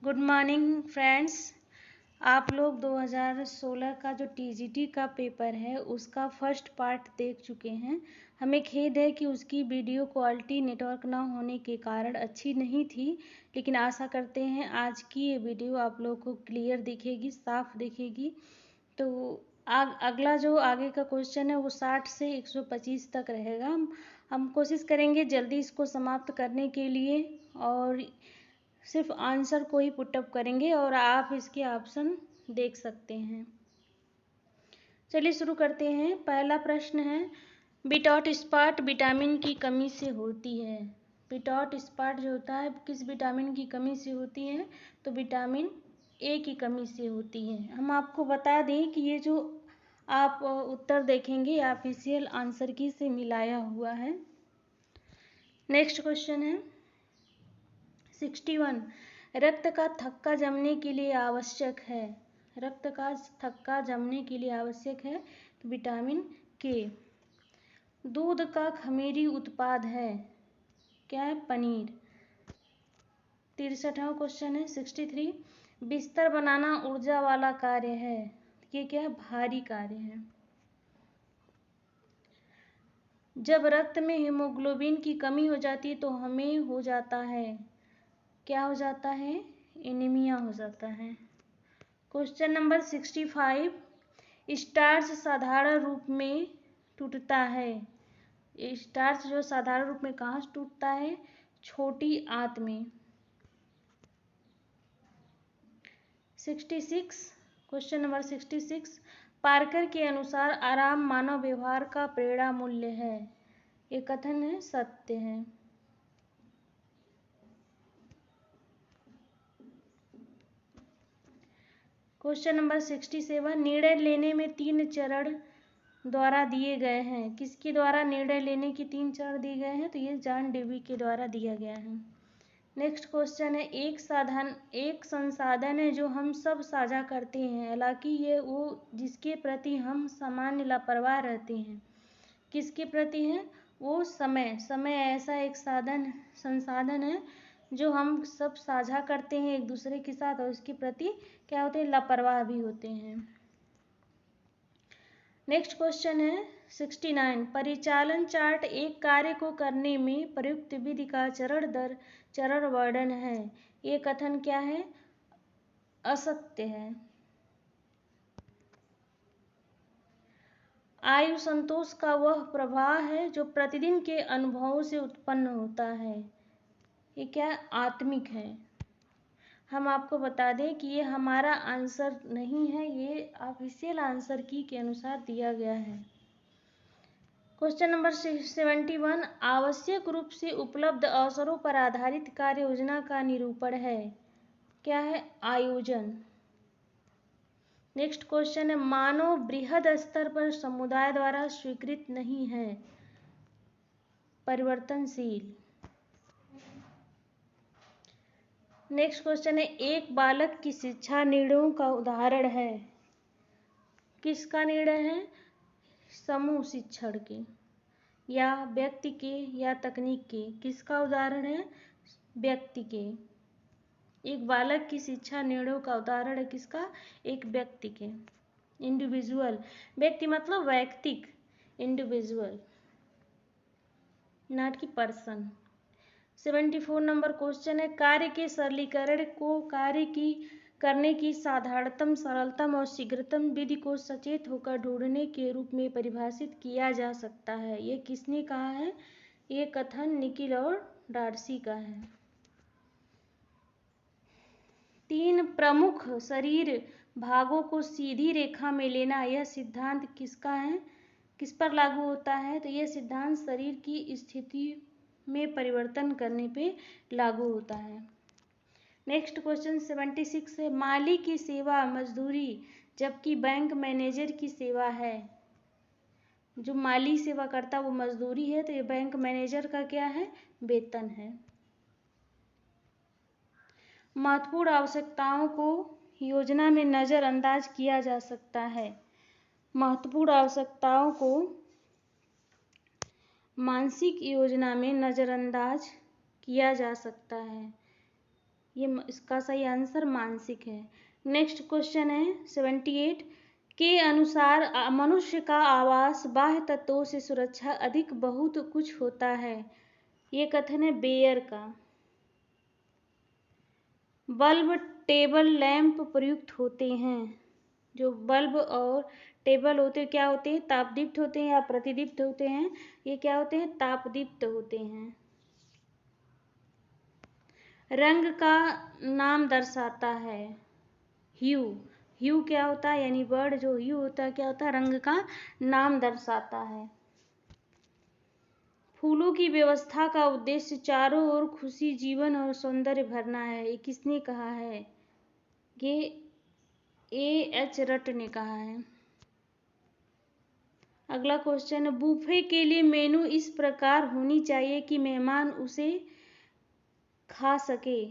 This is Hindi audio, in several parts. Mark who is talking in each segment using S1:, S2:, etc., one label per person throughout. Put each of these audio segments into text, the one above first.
S1: Good morning friends. आप लोग 2016 का जो टीजीटी का पेपर है उसका फर्स्ट पार्ट देख चुके हैं। हमें खेद है कि उसकी वीडियो क्वालिटी नेटवर्क ना होने के कारण अच्छी नहीं थी, लेकिन आशा करते हैं आज की ये वीडियो आप लोग को क्लियर दिखेगी, साफ दिखेगी। तो अगला जो आगे का क्वेश्चन है वो 60 से 125 तक रहेगा। हम कोशिश करेंगे जल्दी इसको समाप्त करने के लिए और सिर्फ आंसर को ही पुटअप करेंगे और आप इसके ऑप्शन देख सकते हैं। चलिए शुरू करते हैं। पहला प्रश्न है, बिटॉट स्पॉट विटामिन की कमी से होती है। बिटॉट स्पॉट जो होता है किस विटामिन की कमी से होती है? तो विटामिन ए की कमी से होती है। हम आपको बता दें कि ये जो आप उत्तर देखेंगे ऑफिशियल आंसर की से मिलाया हुआ है। नेक्स्ट क्वेश्चन है 61, रक्त का थक्का जमने के लिए आवश्यक है। रक्त का थक्का जमने के लिए आवश्यक है तो विटामिन के। दूध का खमीरी उत्पाद है, क्या है? पनीर। 63वां क्वेश्चन है 63, बिस्तर बनाना ऊर्जा वाला कार्य है, ये क्या है? भारी कार्य है। जब रक्त में हीमोग्लोबिन की कमी हो जाती है तो हमें हो जाता है, क्या हो जाता है? एनीमिया हो जाता है। क्वेश्चन नंबर 65, स्टार्च साधारण रूप में टूटता है। स्टार्च जो साधारण रूप में कहाँ से टूटता है? छोटी आंत में। 66, क्वेश्चन नंबर 66, पार्कर के अनुसार आराम मानव व्यवहार का प्रेरणा मूल्य है, ये कथन है सत्य है। क्वेश्चन नंबर 67, निर्णय लेने में 3 चरण द्वारा दिए गए हैं। किसके द्वारा निर्णय लेने की 3 चरण दिए गए हैं? तो ये जॉन डेवी के द्वारा दिया गया है। नेक्स्ट क्वेश्चन है, एक संसाधन है जो हम सब साझा करते हैं, हालांकि ये वो जिसके प्रति हम सामान्य लापरवाह रहते हैं। किसके प्रति है? वो समय। समय ऐसा एक संसाधन है जो हम सब साझा करते हैं एक दूसरे के साथ और उसके प्रति क्या होते हैं? लापरवाह भी होते हैं। नेक्स्ट क्वेश्चन है 69, परिचालन चार्ट एक कार्य को करने में प्रयुक्त विधि का चरण दर चरण वर्णन है, ये कथन क्या है? असत्य है। आयु संतोष का वह प्रवाह है जो प्रतिदिन के अनुभवों से उत्पन्न होता है, ये क्या? आत्मिक है। हम आपको बता दें कि ये हमारा आंसर नहीं है, ये ऑफिशियल आंसर की के अनुसार दिया गया है। क्वेश्चन नंबर 71, आवश्यक रूप से उपलब्ध अवसरों पर आधारित कार्य योजना का निरूपण है, क्या है? आयोजन। नेक्स्ट क्वेश्चन है, मानव बृहद स्तर पर समुदाय द्वारा स्वीकृत नहीं है, परिवर्तनशील। नेक्स्ट क्वेश्चन है, एक बालक की शिक्षा निर्णयों का उदाहरण है, किसका निर्णय है? समूह शिक्षण के या व्यक्ति के या तकनीक के, किसका उदाहरण है? व्यक्ति के। एक बालक की शिक्षा निर्णयों का उदाहरण है किसका? एक व्यक्ति के। इंडिविजुअल, व्यक्ति मतलब वैयक्तिक, इंडिविजुअल नॉट की पर्सन। 74 नंबर क्वेश्चन है, कार्य के सरलीकरण को कार्य की करने की साधारणतम, सरलतम और शीघ्रतम विधि को सचेत होकर ढूंढने के रूप में परिभाषित किया जा सकता है, ये किसने कहा है? ये कथन निकिल और डार्सी का है। 3 प्रमुख शरीर भागों को सीधी रेखा में लेना, यह सिद्धांत किसका है? किस पर लागू होता है? तो यह सिद्धांत शरीर की स्थिति में परिवर्तन करने पे लागू होता है। नेक्स्ट क्वेश्चन 76 है, माली की सेवा मजदूरी जबकि बैंक मैनेजर की सेवा है। जो माली सेवा करता वो मजदूरी है, तो ये बैंक मैनेजर का क्या है? वेतन है। महत्वपूर्ण आवश्यकताओं को योजना में नजरअंदाज किया जा सकता है। महत्वपूर्ण आवश्यकताओं को मानसिक योजना में नजरअंदाज किया जा सकता है, इसका सही आंसर मानसिक है। नेक्स्ट क्वेश्चन है 78 के अनुसार मनुष्य का आवास बाह्य तत्वों से सुरक्षा अधिक बहुत कुछ होता है। ये कथन है बेयर का। बल्ब टेबल लैंप प्रयुक्त होते हैं। जो बल्ब और टेबल होते क्या होते हैं? तापदीप्त होते हैं या प्रतिदीप्त होते हैं? ये क्या होते हैं? तापदीप्त होते हैं। रंग का नाम दर्शाता है ह्यू। ह्यू क्या होता है? यानी वर्ड जो ह्यू होता है क्या होता है? रंग का नाम दर्शाता है। फूलों की व्यवस्था का उद्देश्य चारों ओर खुशी, जीवन और सौंदर्य भरना है। ये किसने कहा है? ये A.H. रट ने कहा है। अगला क्वेश्चन है बुफे के लिए मेनू इस प्रकार होनी चाहिए कि मेहमान उसे खा सके।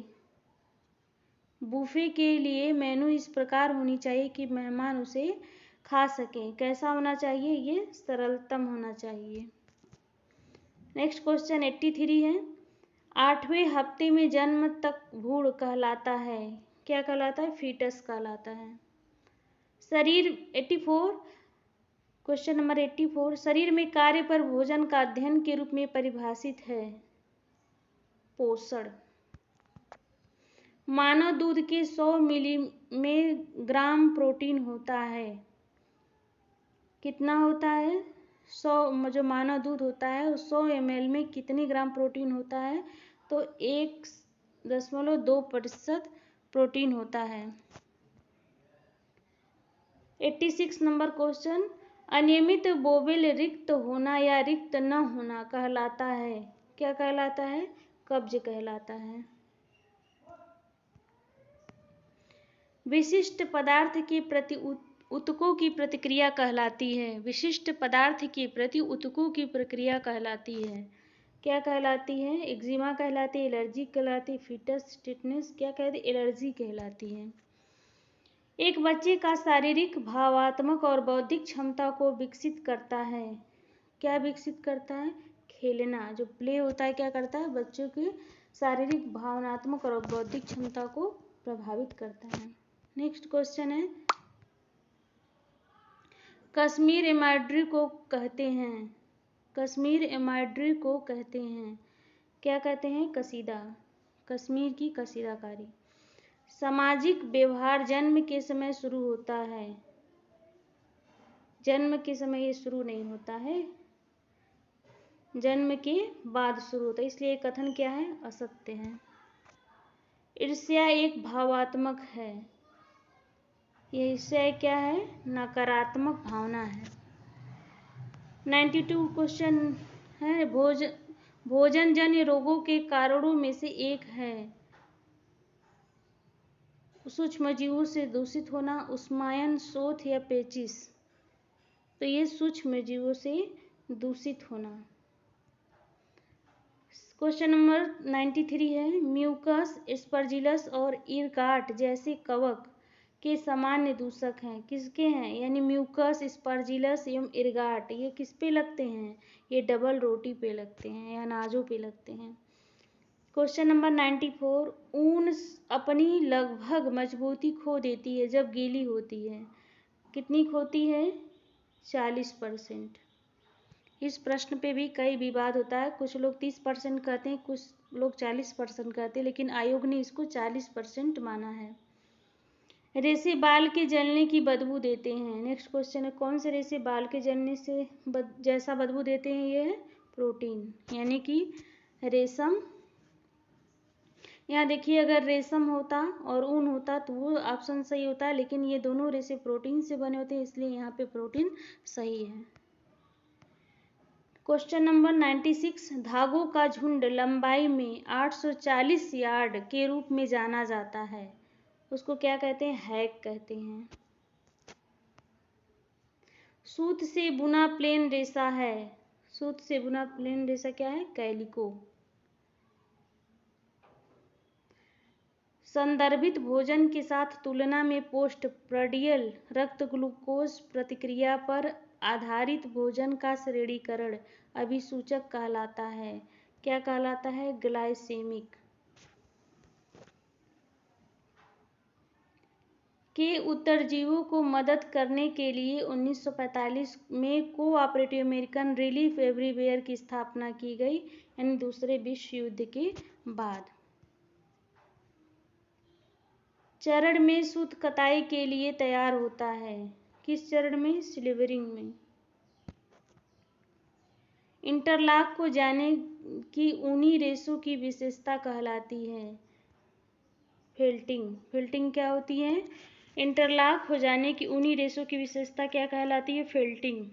S1: बुफे के लिए मेनू इस प्रकार होनी चाहिए कि मेहमान उसे खा सके। कैसा होना चाहिए? ये सरलतम होना चाहिए। नेक्स्ट क्वेश्चन 83 है 8वें हफ्ते में जन्म तक भ्रूण कहलाता है। क्या कहलाता है? फीटस कहलाता है। शरीर 84 क्वेश्चन नंबर 84 शरीर में कार्य पर भोजन का अध्ययन के रूप में परिभाषित है पोषण। मानव दूध के 100 मिलीग्राम प्रोटीन होता है। कितना होता है? 100 जो मानव दूध होता है 100 ml में कितने ग्राम प्रोटीन होता है? तो 1.2% प्रोटीन होता है। 86 नंबर क्वेश्चन अनियमित बोवेल रिक्त होना या रिक्त न होना कहलाता है। क्या कहलाता है? कब्ज कहलाता है। विशिष्ट पदार्थ के प्रति ऊतकों की प्रतिक्रिया कहलाती है। विशिष्ट पदार्थ के प्रति ऊतकों की प्रक्रिया कहलाती है। क्या कहलाती है? एक्जिमा कहलाती है, एलर्जी कहलाती है, फीटस टिटनेस क्या कहती है? एलर्जी कहलाती है। एक बच्चे का शारीरिक, भावात्मक और बौद्धिक क्षमता को विकसित करता है। क्या विकसित करता है? खेलना। जो प्ले होता है क्या करता है? बच्चों के शारीरिक, भावनात्मक और बौद्धिक क्षमता को प्रभावित करता है। नेक्स्ट क्वेश्चन है कश्मीर एम्ब्रॉयडरी को कहते हैं। कश्मीर एम्ब्रॉयडरी को कहते हैं। क्या कहते हैं? कसीदा। कश्मीर की कसीदाकारी। सामाजिक व्यवहार जन्म के समय शुरू होता है। जन्म के समय ये शुरू नहीं होता है, जन्म के बाद शुरू होता है, इसलिए कथन क्या है? असत्य है। ईर्ष्या एक भावात्मक है। ये ईर्ष्या क्या है? नकारात्मक भावना है। 92 क्वेश्चन है भोजन जन्य रोगों के कारणों में से एक है सूक्ष्मजीवों से दूषित होना, उष्मायन, शोथ या पेचिश। तो ये सूक्ष्मजीवों से दूषित होना। क्वेश्चन नंबर 93 है म्यूकस, एस्परजिलस और इरगाट जैसे कवक के सामान्य दूषक हैं। किसके हैं? यानी म्यूकस, एस्परजिलस एवं इरगाट ये किस पे लगते हैं? ये डबल रोटी पे लगते हैं या अनाजों पे लगते हैं। क्वेश्चन नंबर 94 ऊन अपनी लगभग मजबूती खो देती है जब गीली होती है। कितनी खोती है? 40%। इस प्रश्न पे भी कई विवाद होता है, कुछ लोग 30% कहते हैं, कुछ लोग 40% कहते हैं, लेकिन आयोग ने इसको 40% माना है। रेशे बाल के जलने की बदबू देते हैं। नेक्स्ट क्वेश्चन है कौन से रेशे बाल के जलने से जैसा बदबू देते हैं? ये है प्रोटीन, यानी कि रेशम। यहाँ देखिए अगर रेशम होता और ऊन होता तो वो ऑप्शन सही होता है, लेकिन ये दोनों रेशे प्रोटीन से बने होते हैं, इसलिए यहाँ पे प्रोटीन सही है। क्वेश्चन नंबर 96 धागों का झुंड लंबाई में 840 यार्ड के रूप में जाना जाता है, उसको क्या कहते हैं? हैक कहते हैं। सूत से बुना प्लेन रेशा है। सूत से बुना प्लेन रेशा क्या है? कैलिको। संदर्भित भोजन के साथ तुलना में पोस्ट प्रडियल रक्त ग्लूकोज प्रतिक्रिया पर आधारित भोजन का श्रेणीकरण अभिसूचक कहलाता है। क्या कहलाता है? ग्लाइसेमिक। के उत्तरजीवों को मदद करने के लिए 1945 में कोऑपरेटिव अमेरिकन रिलीफ एवरीवेयर की स्थापना की गई, यानी दूसरे विश्व युद्ध के बाद। चरण में सूत कताई के लिए तैयार होता है। किस चरण में? सिल्वरिंग में। इंटरलॉक को जाने की ऊनी रेशों की विशेषता कहलाती है फेल्टिंग। फेल्टिंग क्या होती है? इंटरलॉक हो जाने की ऊनी रेशों की विशेषता क्या कहलाती है? फेल्टिंग।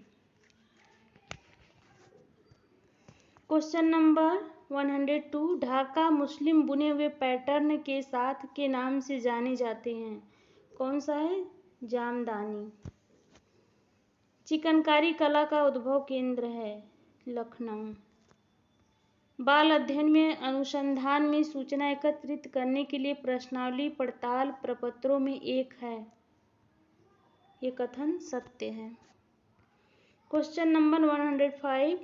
S1: क्वेश्चन नंबर 102, ढाका मुस्लिम बुने हुए पैटर्न के साथ के नाम से जाने जाते हैं। कौन सा है? जामदानी। चिकनकारी कला का उद्भव केंद्र है लखनऊ। बाल अध्ययन में अनुसंधान में सूचना एकत्रित करने के लिए प्रश्नावली पड़ताल प्रपत्रों में एक है। ये कथन सत्य है। क्वेश्चन नंबर 105,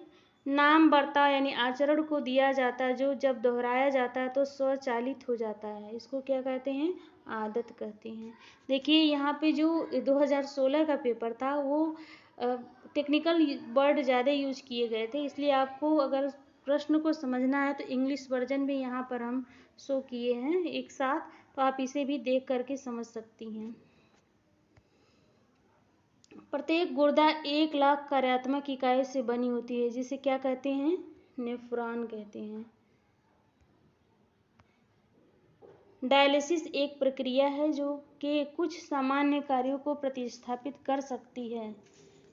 S1: नाम बर्ताव यानी आचरण को दिया जाता है जो जब दोहराया जाता है तो स्वचालित हो जाता है। इसको क्या कहते हैं? आदत कहते हैं। देखिए यहाँ पे जो 2016 का पेपर था वो टेक्निकल वर्ड ज़्यादा यूज किए गए थे, इसलिए आपको अगर प्रश्न को समझना है तो इंग्लिश वर्जन भी यहाँ पर हम शो किए हैं एक साथ, तो आप इसे भी देख करके समझ सकती हैं। प्रत्येक गुर्दा 1 लाख कार्यात्मक इकाई से बनी होती है, जिसे क्या कहते हैं? नेफ्रॉन कहते हैं। डायलिसिस एक प्रक्रिया है जो कि कुछ सामान्य कार्यों को प्रतिस्थापित कर सकती है।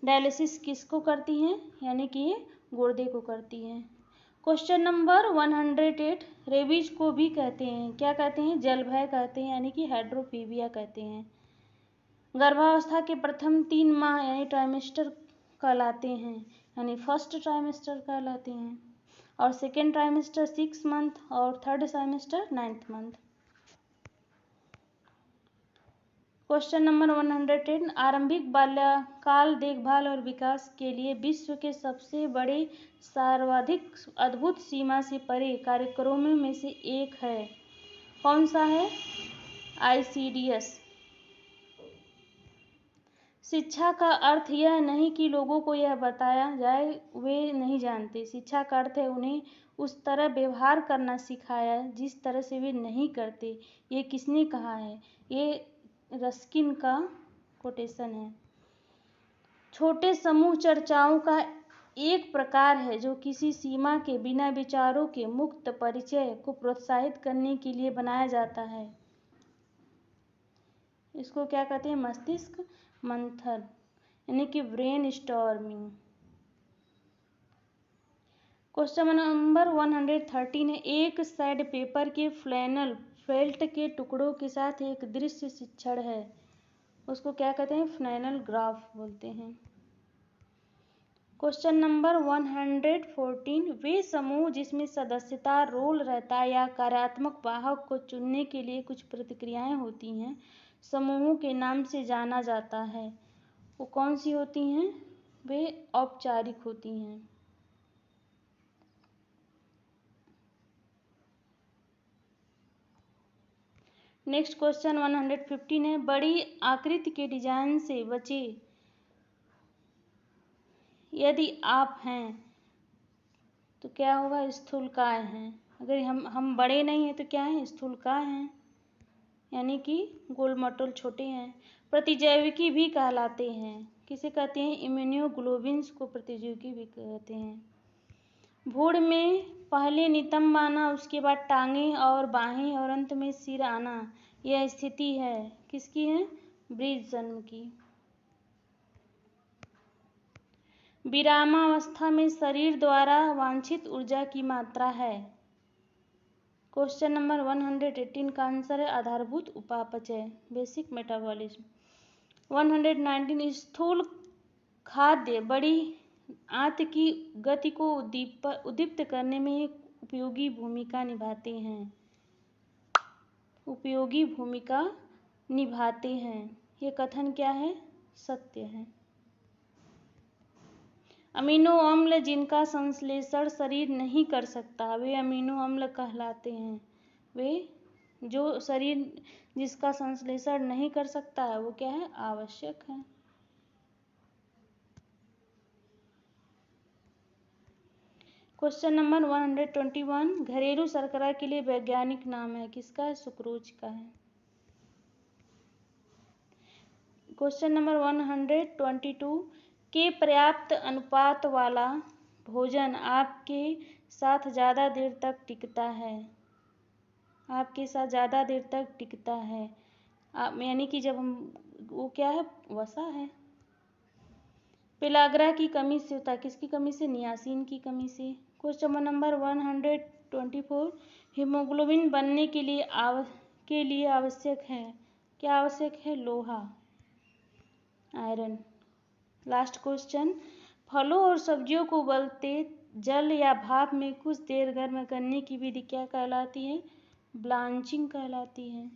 S1: डायलिसिस किसको करती हैं? यानी कि ये गुर्दे को करती हैं। क्वेश्चन नंबर 108, रेबीज को भी कहते हैं, क्या कहते हैं? जलभय कहते हैं, यानी कि हाइड्रोफीबिया कहते हैं। गर्भावस्था के प्रथम 3 माह यानी ट्राइमेस्टर कहलाते हैं, यानी फर्स्ट ट्राइमेस्टर कहलाते हैं, और सेकेंड ट्राइमेस्टर 6 मंथ और third trimester 9th month. Question number 110, आरंभिक बाल्यकाल देखभाल और विकास के लिए विश्व के सबसे बड़े सर्वाधिक अद्भुत सीमा से परे कार्यक्रमों में से एक है। कौन सा है? ICDS। शिक्षा का अर्थ यह नहीं कि लोगों को यह बताया जाए वे नहीं जानते। शिक्षा का अर्थ है उन्हें उस तरह व्यवहार करना सिखाया जिस तरह से वे नहीं करते। ये किसने कहा है? ये रस्किन का कोटेशन है। छोटे समूह चर्चाओं का एक प्रकार है जो किसी सीमा के बिना विचारों के मुक्त परिचय को प्रोत्साहित करने के लिए बनाया जाता है। इसको क्या कहते हैं? मस्तिष्क मंथन, यानी कि ब्रेन स्टॉर्मिंग। क्वेश्चन नंबर 113 है, एक सैड पेपर के फ्लैनल फेल्ट के टुकड़ों के साथ एक दृश्य शिक्षण है, उसको क्या कहते हैं? फ्लैनल ग्राफ बोलते हैं। क्वेश्चन नंबर 114, वे समूह जिसमें सदस्यता रोल रहता है या कार्यात्मक वाहक को चुनने के लिए कुछ प्रतिक्रियाएं होती हैं, समूहों के नाम से जाना जाता है। वो कौन सी होती हैं? वे औपचारिक होती हैं। नेक्स्ट क्वेश्चन 115 है, बड़ी आकृति के डिजाइन से बचे यदि आप हैं तो क्या होगा? स्थूलकाय हैं। अगर हम बड़े नहीं हैं तो क्या हैं? स्थूलकाय हैं, यानी कि गोल मटोल छोटे हैं। प्रतिजैविकी भी कहलाते हैं। किसे कहते हैं? इम्यूनोग्लोबिन्स को प्रतिजैविकी भी कहते हैं। भ्रूण में पहले नितंब आना, उसके बाद टांगें और बाहें और अंत में सिर आना, यह स्थिति है किसकी है? ब्रीज जन्म की। विरामावस्था में शरीर द्वारा वांछित ऊर्जा की मात्रा है। क्वेश्चन नंबर 118 का आंसर है आधारभूत उपापचय, बेसिक मेटाबॉलिज्म। 119, स्थूल खाद्य बड़ी आंत की गति को उद्दीपित करने में एक उपयोगी भूमिका निभाते हैं। उपयोगी भूमिका निभाते हैं, ये कथन क्या है? सत्य है। अमीनो अम्ल जिनका संश्लेषण शरीर नहीं कर सकता वे अमीनो अम्ल कहलाते हैं। वे जो शरीर जिसका संश्लेषण नहीं कर सकता है वो क्या है, आवश्यक है। क्वेश्चन नंबर 121, घरेलू शर्करा के लिए वैज्ञानिक नाम है, किसका है, सुक्रोज का है। क्वेश्चन नंबर 122, के पर्याप्त अनुपात वाला भोजन आपके साथ ज़्यादा देर तक टिकता है, आपके साथ ज़्यादा देर तक टिकता है, यानी कि जब हम, वो क्या है, वसा है। पेलाग्रा की कमी से होता है, किसकी कमी से, नियासिन की कमी से। क्वेश्चन नंबर 124, हीमोग्लोबिन बनने के लिए आवश्यक है, क्या आवश्यक है, लोहा, आयरन। लास्ट क्वेश्चन, फलों और सब्जियों को उबलते जल या भाप में कुछ देर गर्म करने की विधि क्या कहलाती है, ब्लांचिंग कहलाती है।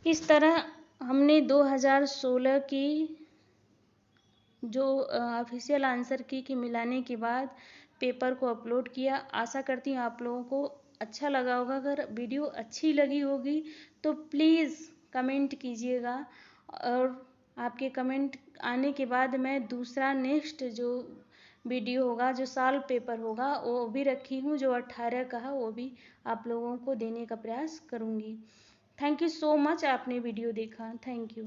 S1: इस तरह हमने 2016 की जो ऑफिशियल आंसर की मिलाने के बाद पेपर को अपलोड किया। आशा करती हूँ आप लोगों को अच्छा लगा होगा। अगर वीडियो अच्छी लगी होगी तो प्लीज़ कमेंट कीजिएगा, और आपके कमेंट आने के बाद मैं दूसरा नेक्स्ट जो वीडियो होगा, जो साल पेपर होगा, वो भी रखी हूँ, जो 18 का है, वो भी आप लोगों को देने का प्रयास करूँगी। थैंक यू सो मच, आपने वीडियो देखा, थैंक यू।